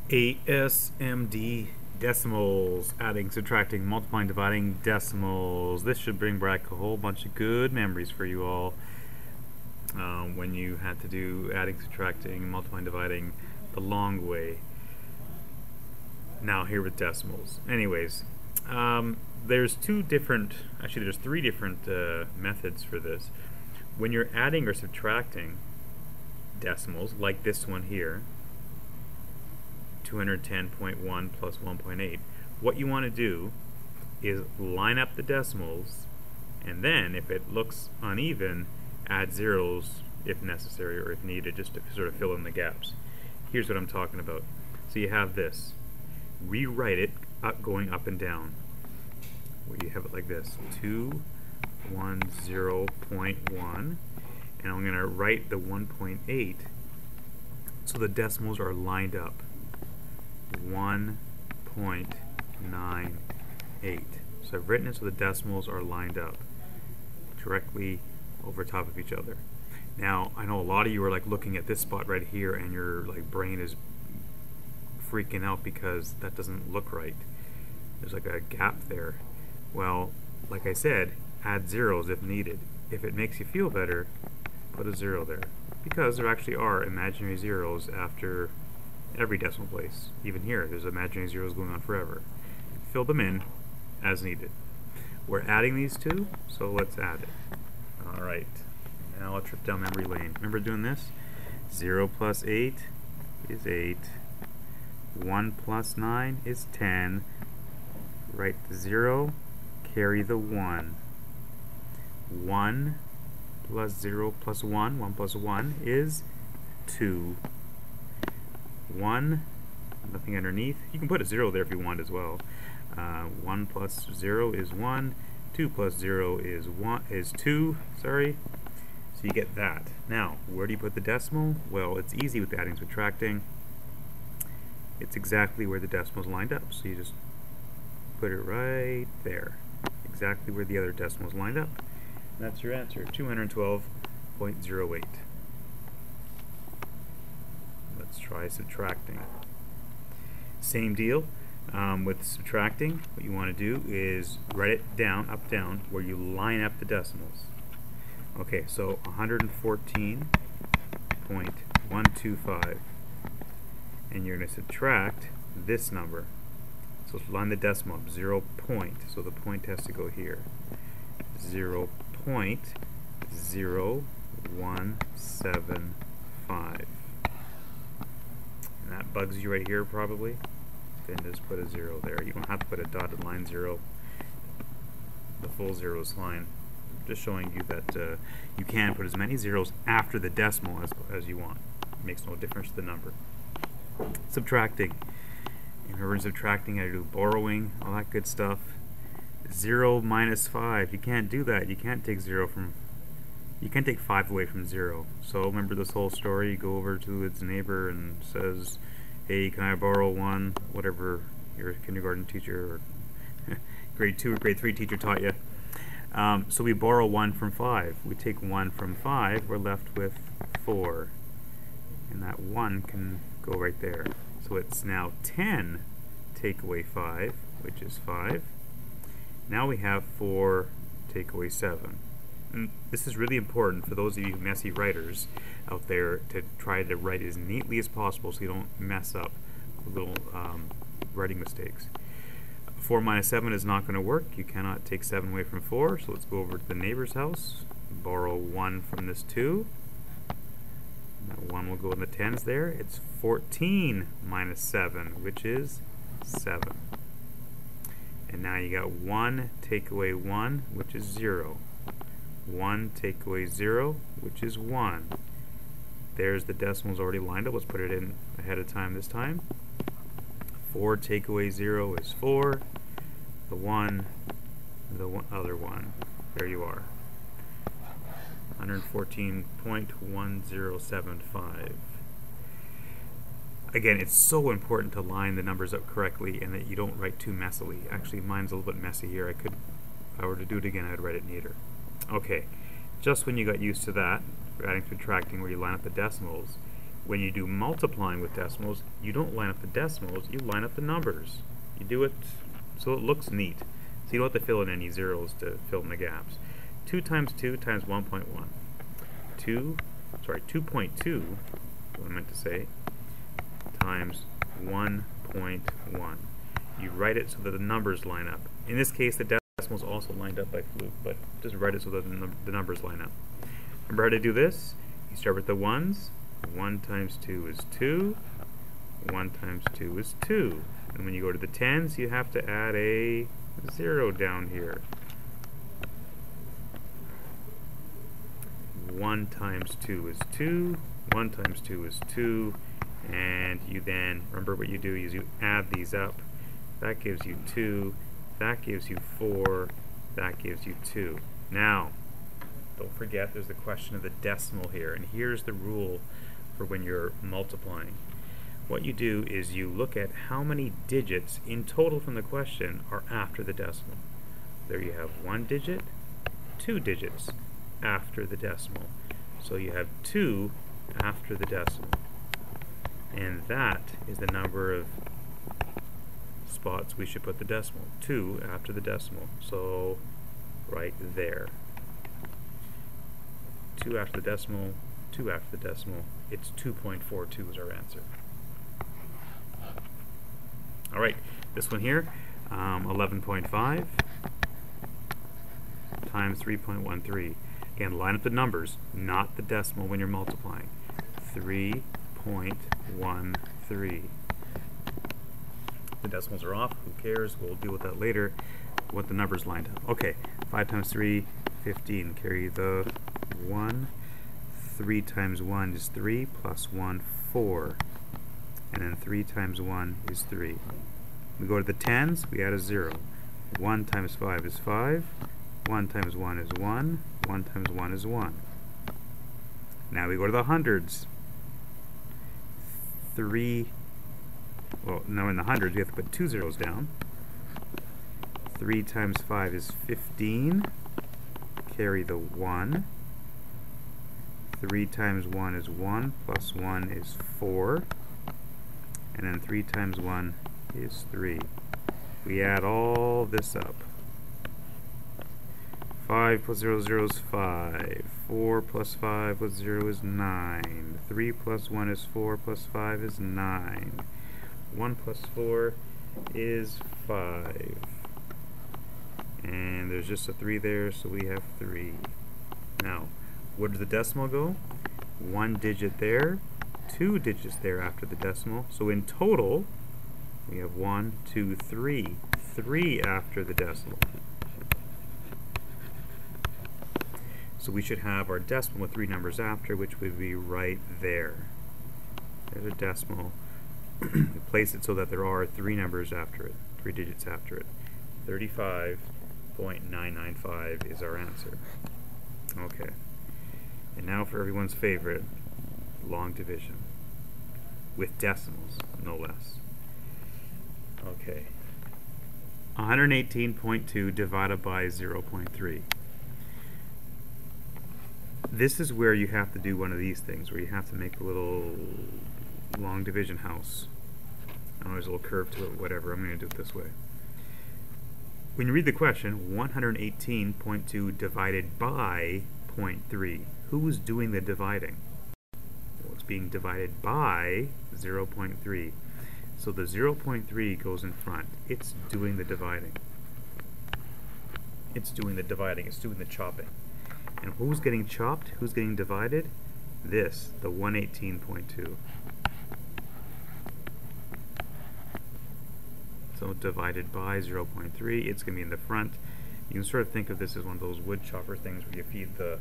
ASMD decimals, adding, subtracting, multiplying, dividing decimals. This should bring back a whole bunch of good memories for you all when you had to do adding, subtracting, multiplying, dividing the long way. Now here with decimals. Anyways, there's three different methods for this. When you're adding or subtracting decimals, like this one here, 210.1 plus 1.8, what you want to do is line up the decimals, and then if it looks uneven, add zeros if necessary or if needed, just to sort of fill in the gaps. Here's what I'm talking about. So you have this. Rewrite it going up and down, where you have it like this: 210.1, and I'm going to write the 1.8 so the decimals are lined up. 1.98. So I've written it so the decimals are lined up directly over top of each other. Now I know a lot of you are like looking at this spot right here and your like brain is freaking out because that doesn't look right. There's like a gap there. Well, like I said, add zeros if needed. If it makes you feel better, put a zero there, because there actually are imaginary zeros after every decimal place. Even here, there's imaginary zeros going on forever. Fill them in as needed. We're adding these two, so let's add it. Alright, now I'll trip down memory lane. Remember doing this? 0 plus 8 is 8. 1 plus 9 is 10. Write the 0, carry the 1. 1 plus 0 plus 1, 1 plus 1 is 2. 1, nothing underneath. You can put a 0 there if you want as well. 1 plus 0 is 1. 2 plus 0 is 2. Sorry. So you get that. Now, where do you put the decimal? Well, it's easy with adding and subtracting. It's exactly where the decimal's lined up. So you just put it right there. Exactly where the other decimal's lined up. And that's your answer, 212.08. Let's try subtracting. Same deal with subtracting. What you want to do is write it down, up, down, where you line up the decimals. Okay, so 114.125, and you're going to subtract this number. So line the decimal up, 0 point, so the point has to go here. 0.0175. And that bugs you right here probably, then just put a 0 there. You don't have to put a dotted line 0. The full 0 is fine. Just showing you that you can put as many zeros after the decimal as you want. It makes no difference to the number. Subtracting. Remember in subtracting, I do borrowing, all that good stuff. 0 minus 5. You can't do that. You can't take 5 away from 0. So remember this whole story. You go over to its neighbor and says, hey, can I borrow 1? Whatever your kindergarten teacher or grade 2 or grade 3 teacher taught you. So we borrow 1 from 5. We take 1 from 5. We're left with 4. And that 1 can go right there. So it's now 10 take away 5, which is 5. Now we have 4 take away 7. And this is really important for those of you messy writers out there to try to write as neatly as possible so you don't mess up with little writing mistakes. 4 minus 7 is not going to work. You cannot take 7 away from 4, so let's go over to the neighbor's house, borrow 1 from this 2. That 1 will go in the 10s there. It's 14 minus 7, which is 7. And now you got 1 take away 1, which is 0. 1 take away 0, which is 1. There's the decimals already lined up. Let's put it in ahead of time this time. 4 take away 0 is 4. The 1, other 1. There you are. 114.1075. Again, it's so important to line the numbers up correctly and that you don't write too messily. Actually, mine's a little bit messy here. If I were to do it again, I'd write it neater. Okay, just when you got used to that, for adding, subtracting, where you line up the decimals, When you do multiplying with decimals, you don't line up the decimals, you line up the numbers. You do it so it looks neat. So you don't have to fill in any zeros to fill in the gaps. 2 times 2 times 1.1. 2.2, what I meant to say, times 1.1. You write it so that the numbers line up. In this case, the decimals also lined up by fluke, but just write it so that the numbers line up. Remember how to do this? You start with the ones. 1 times 2 is 2. 1 times 2 is 2. And when you go to the tens, you have to add a 0 down here. 1 times 2 is 2. 1 times 2 is 2. And you then, remember what you do is you add these up. That gives you 2. That gives you 4. That gives you 2. Now, don't forget there's the question of the decimal here. And here's the rule for when you're multiplying. What you do is you look at how many digits in total from the question are after the decimal. There you have 1 digit, 2 digits after the decimal. So you have 2 after the decimal. And that is the number of spots we should put the decimal. 2 after the decimal. So right there. 2 after the decimal, 2 after the decimal. It's 2.42 is our answer. Alright, this one here, 11.5 times 3.13. Again, line up the numbers, not the decimal when you're multiplying. 3.13. The decimals are off, who cares? We'll deal with that later, what the numbers lined up. Okay, 5 times 3, 15. Carry the 1. 3 times 1 is 3, plus 1, 4. And then 3 times 1 is 3. We go to the tens, we add a 0. 1 times 5 is 5. 1 times 1 is 1. 1 times 1 is 1. Now we go to the hundreds. 3, well, now in the hundreds we have to put 2 zeros down. 3 times 5 is 15. Carry the 1. 3 times 1 is 1, plus 1 is 4. And then 3 times 1 is 3. We add all this up. 5 plus 0 is 5. 4 plus 5 plus 0 is 9. 3 plus 1 is 4, plus 5 is 9. 1 plus 4 is 5. And there's just a 3 there, so we have 3. Now, where does the decimal go? 1 digit there, 2 digits there after the decimal. So in total, we have 1, 2, 3. 3 after the decimal. So we should have our decimal with 3 numbers after, which would be right there. There's a decimal. We place it so that there are 3 numbers after it, 3 digits after it. 35.995 is our answer. Okay. And now for everyone's favorite, long division. With decimals, no less. Okay. 118.2 divided by 0.3. This is where you have to do one of these things, where you have to make a little long division house. I know there's a little curve to it, whatever. I'm going to do it this way. When you read the question, 118.2 divided by 0.3, who is doing the dividing? Well, it's being divided by 0.3. So the 0.3 goes in front. It's doing the dividing. It's doing the dividing. It's doing the chopping. And who's getting chopped? Who's getting divided? This, the 118.2. So divided by 0.3, it's going to be in the front. You can sort of think of this as one of those wood chopper things where you feed the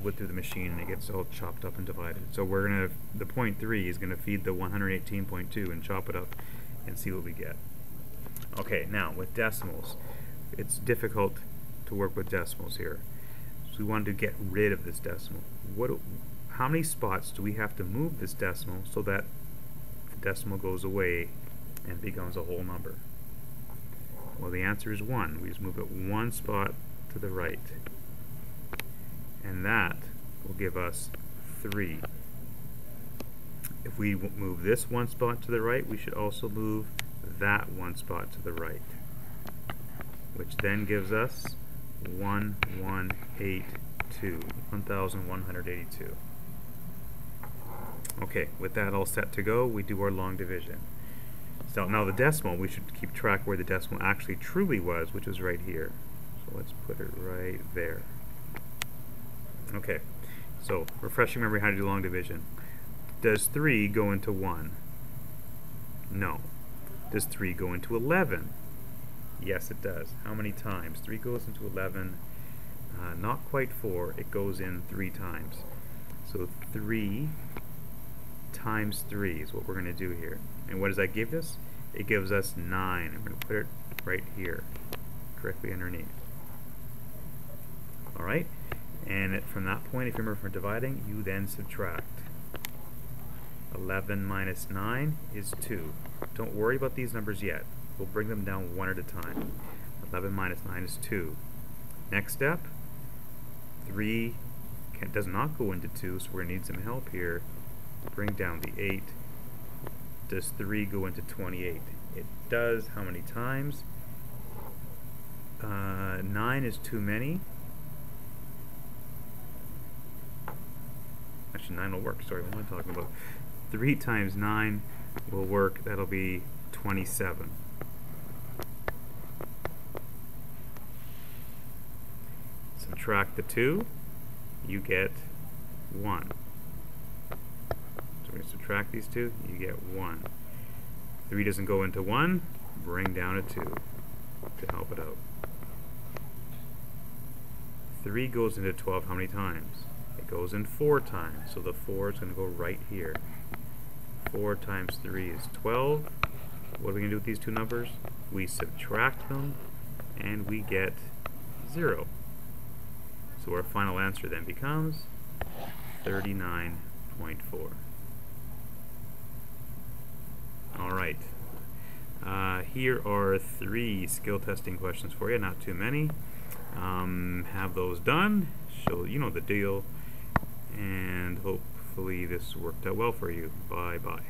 wood through the machine and it gets all chopped up and divided. So we're going to, the 0.3 is going to feed the 118.2 and chop it up and see what we get. Okay, now with decimals, it's difficult to work with decimals here. So we wanted to get rid of this decimal. How many spots do we have to move this decimal so that the decimal goes away and becomes a whole number? Well, the answer is 1. We just move it 1 spot to the right. And that will give us 3. if we move this one spot to the right, we should also move that one spot to the right, which then gives us 1182. 1182. Okay, with that all set to go, we do our long division. So now the decimal, we should keep track where the decimal actually truly was, which was right here. So let's put it right there. Okay, so refreshing memory how to do long division. Does 3 go into 1? No. Does 3 go into 11? Yes, it does. How many times? 3 goes into 11, not quite 4, it goes in 3 times. So 3 times 3 is what we're going to do here. And what does that give us? It gives us 9. I'm going to put it right here, directly underneath. Alright, and from that point, if you remember from dividing, you then subtract. 11 minus 9 is 2. Don't worry about these numbers yet. We'll bring them down one at a time. 11 minus 9 is 2. Next step, 3 does not go into 2, so we're going to need some help here. Bring down the 8. Does 3 go into 28? It does. How many times? 9 is too many. Actually, 9 will work. Sorry, what am I talking about? 3 times 9 will work. That'll be 27. Subtract the 2, you get 1. So we subtract these two, you get 1. 3 doesn't go into 1, bring down a 2 to help it out. 3 goes into 12 how many times? It goes in 4 times, so the 4 is going to go right here. 4 times 3 is 12. What are we going to do with these two numbers? We subtract them, and we get 0. So our final answer then becomes 39.4. Alright. Here are 3 skill testing questions for you, not too many. Have those done, so you know the deal, and hopefully this worked out well for you. Bye bye.